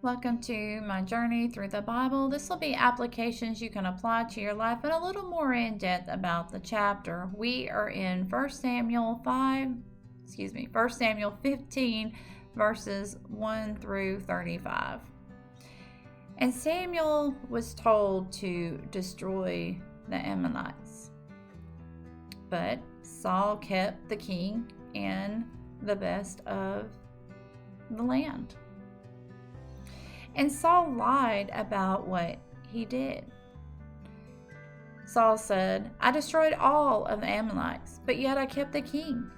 Welcome to my journey through the Bible. This will be applications you can apply to your life and a little more in depth about the chapter. We are in 1 Samuel 15, verses 1 through 35. And Samuel was told to destroy the Ammonites. But Saul kept the king and the best of the land. And Saul lied about what he did. Saul said, "I destroyed all of the Ammonites, but yet I kept the king.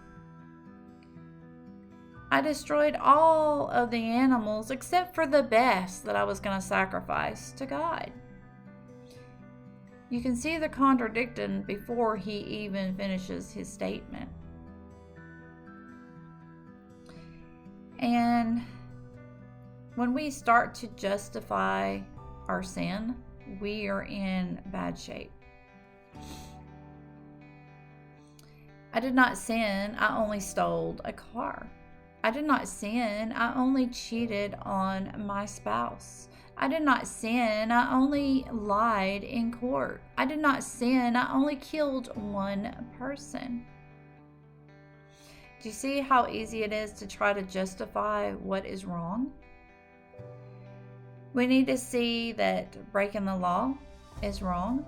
I destroyed all of the animals except for the best that I was going to sacrifice to God." You can see the contradiction before he even finishes his statement. And when we start to justify our sin, we are in bad shape. I did not sin, I only stole a car. I did not sin, I only cheated on my spouse. I did not sin, I only lied in court. I did not sin, I only killed one person. Do you see how easy it is to try to justify what is wrong? We need to see that breaking the law is wrong.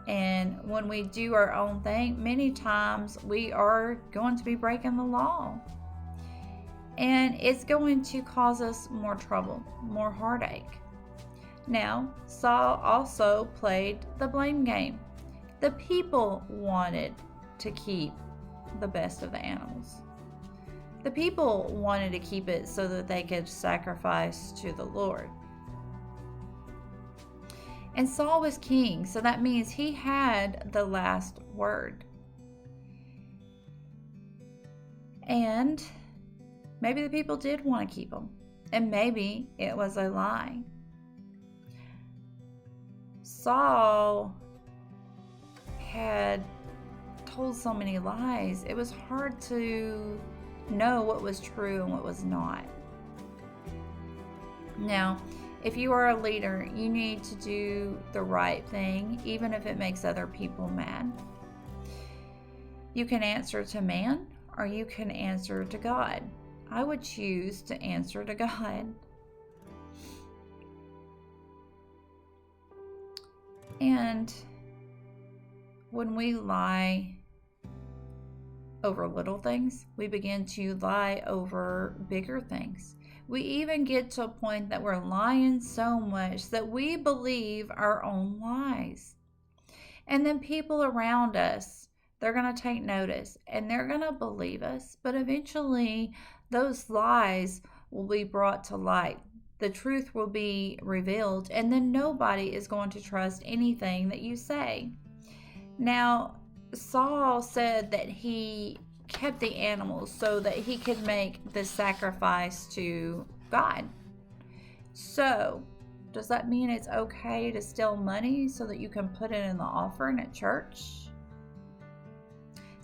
And when we do our own thing, many times we are going to be breaking the law. And it's going to cause us more trouble, more heartache. Now, Saul also played the blame game. The people wanted to keep the best of the animals. The people wanted to keep it so that they could sacrifice to the Lord. And Saul was king, so that means he had the last word. And maybe the people did want to keep him, and maybe it was a lie. Saul had told so many lies, it was hard to know what was true and what was not. Now, if you are a leader, you need to do the right thing, even if it makes other people mad. You can answer to man, or you can answer to God. I would choose to answer to God. And when we lie over little things, we begin to lie over bigger things. We even get to a point that we're lying so much that we believe our own lies. And then people around us, they're going to take notice and they're going to believe us. But eventually, those lies will be brought to light. The truth will be revealed, and then nobody is going to trust anything that you say. Now, Saul said that he kept the animals so that he could make the sacrifice to God. So, does that mean it's okay to steal money so that you can put it in the offering at church?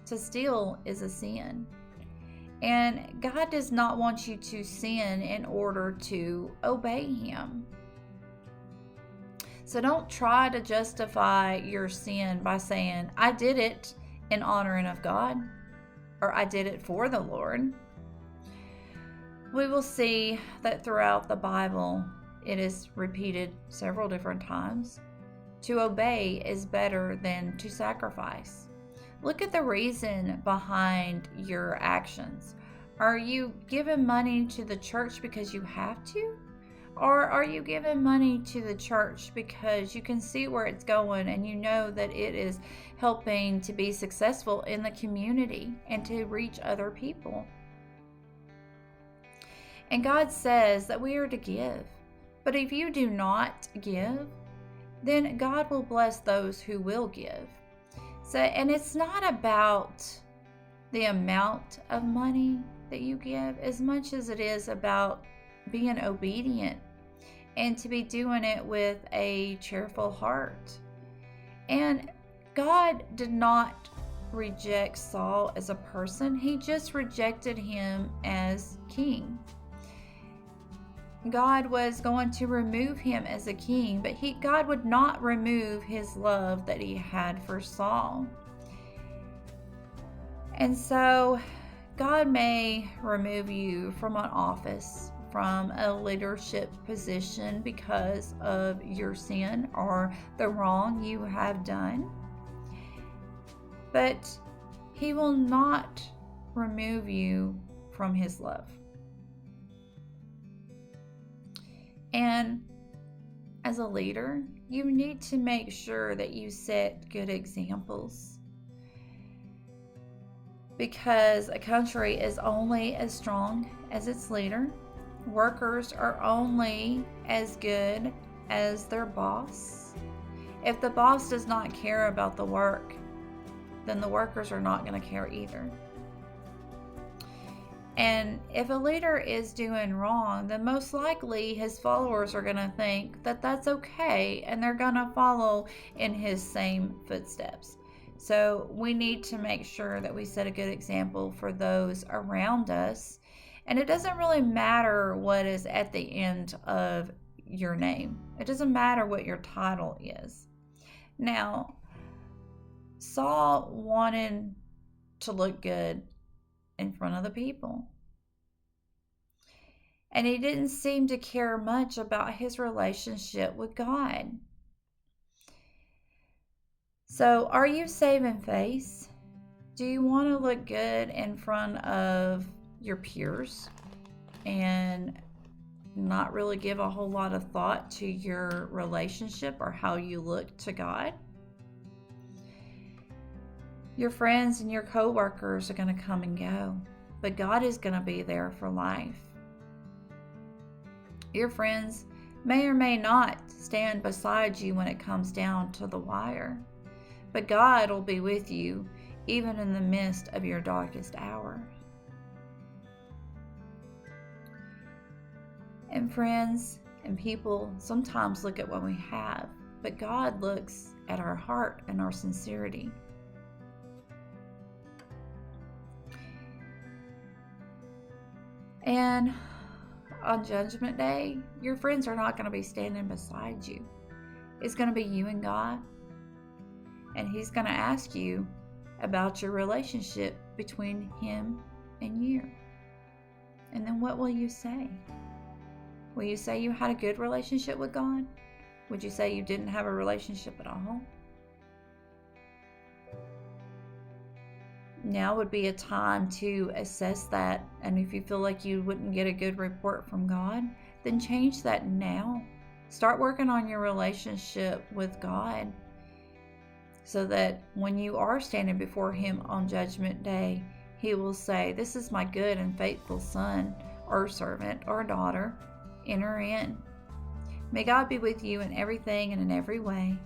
To steal is a sin. And God does not want you to sin in order to obey Him. So don't try to justify your sin by saying, "I did it in honoring of God," or "I did it for the Lord." We will see that throughout the Bible, it is repeated several different times. To obey is better than to sacrifice. Look at the reason behind your actions. Are you giving money to the church because you have to? Or are you giving money to the church because you can see where it's going and you know that it is helping to be successful in the community and to reach other people? And God says that we are to give. But if you do not give, then God will bless those who will give. So, and it's not about the amount of money that you give as much as it is about being obedient and to be doing it with a cheerful heart. And God did not reject Saul as a person. He just rejected him as king. God was going to remove him as a king, but God would not remove his love that he had for Saul. And so God may remove you from an office, from a leadership position because of your sin or the wrong you have done. But he will not remove you from his love. And as a leader, you need to make sure that you set good examples, because a country is only as strong as its leader. Workers are only as good as their boss. If the boss does not care about the work, then the workers are not going to care either. And if a leader is doing wrong, then most likely his followers are going to think that that's okay, and they're going to follow in his same footsteps. So we need to make sure that we set a good example for those around us. And it doesn't really matter what is at the end of your name. It doesn't matter what your title is. Now, Saul wanted to look good in front of the people, and he didn't seem to care much about his relationship with God. So, are you saving face? Do you want to look good in front of your peers and not really give a whole lot of thought to your relationship or how you look to God? Your friends and your co-workers are going to come and go, but God is going to be there for life. Your friends may or may not stand beside you when it comes down to the wire, but God will be with you even in the midst of your darkest hour. And friends and people sometimes look at what we have, but God looks at our heart and our sincerity. And on Judgment Day, your friends are not going to be standing beside you. It's going to be you and God. And He's going to ask you about your relationship between Him and you. And then what will you say? Will you say you had a good relationship with God? Would you say you didn't have a relationship at all? Now would be a time to assess that, and if you feel like you wouldn't get a good report from God, then change that now. Start working on your relationship with God so that when you are standing before Him on Judgment Day, He will say, "This is my good and faithful son or servant or daughter. Enter in." May God be with you in everything and in every way.